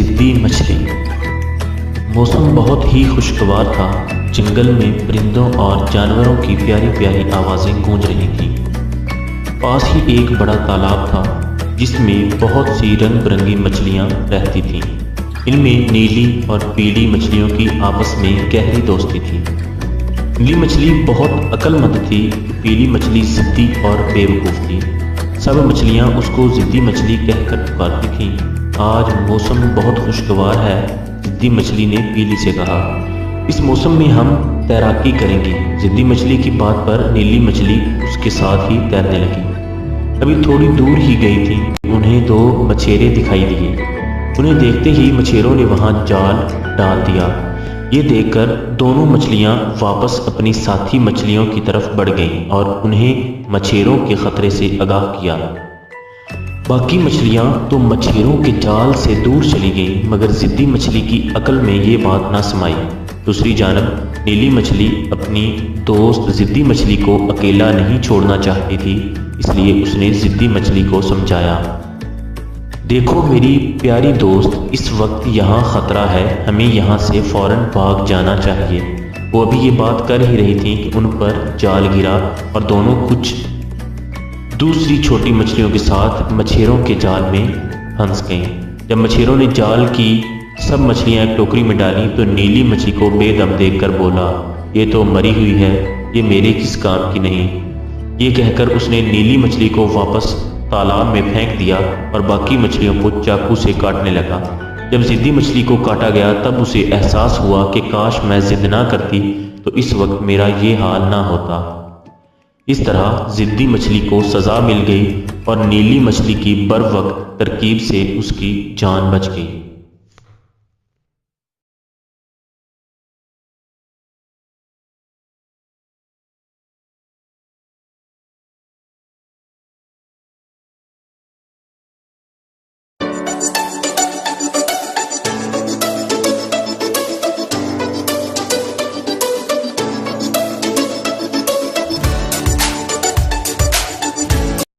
जिद्दी मछली। मौसम बहुत ही खुशगवार था। जंगल में परिंदों और जानवरों की प्यारी प्यारी आवाज़ें गूंज रही थीं। पास ही एक बड़ा तालाब था जिसमें बहुत सी रंग बिरंगी मछलियाँ रहती थीं। इनमें नीली और पीली मछलियों की आपस में गहरी दोस्ती थी। नीली मछली बहुत अक्लमंद थी, पीली मछली जिद्दी और बेवकूफ़ थी। सब मछलियाँ उसको जिद्दी मछली कहकर पुकारती थीं। आज मौसम बहुत खुशगवार है, जिद्दी मछली ने पीली से कहा। इस मौसम में हम तैराकी करेंगे। जिद्दी मछली की बात पर नीली मछली उसके साथ ही तैरने लगी। अभी थोड़ी दूर ही गई थी, उन्हें दो मछेरे दिखाई दिए। उन्हें देखते ही मछेरों ने वहां जाल डाल दिया। ये देखकर दोनों मछलियां वापस अपनी साथी मछलियों की तरफ बढ़ गईं और उन्हें मछेरों के खतरे से आगाह किया। बाकी मछलियां तो मछेरों के जाल से दूर चली गईं, मगर जिद्दी मछली की अकल में ये बात ना समाई। दूसरी जानब नीली मछली अपनी दोस्त जिद्दी मछली को अकेला नहीं छोड़ना चाहती थी, इसलिए उसने जिद्दी मछली को समझाया। देखो मेरी प्यारी दोस्त, इस वक्त यहाँ खतरा है, हमें यहाँ से फौरन भाग जाना चाहिए। वो अभी ये बात कर ही रही थी कि उन पर जाल गिरा और दोनों कुछ दूसरी छोटी मछलियों के साथ मछेरों के जाल में फंस गईं। जब मछेरों ने जाल की सब मछलियां एक टोकरी में डाली तो नीली मछली को बेदम देखकर बोला, ये तो मरी हुई है, ये मेरे किस काम की नहीं। ये कहकर उसने नीली मछली को वापस तालाब में फेंक दिया और बाकी मछलियों को चाकू से काटने लगा। जब जिद्दी मछली को काटा गया तब उसे एहसास हुआ कि काश मैं जिद ना करती तो इस वक्त मेरा ये हाल ना होता। इस तरह जिद्दी मछली को सज़ा मिल गई और नीली मछली की बर वक्त तरकीब से उसकी जान बच गई।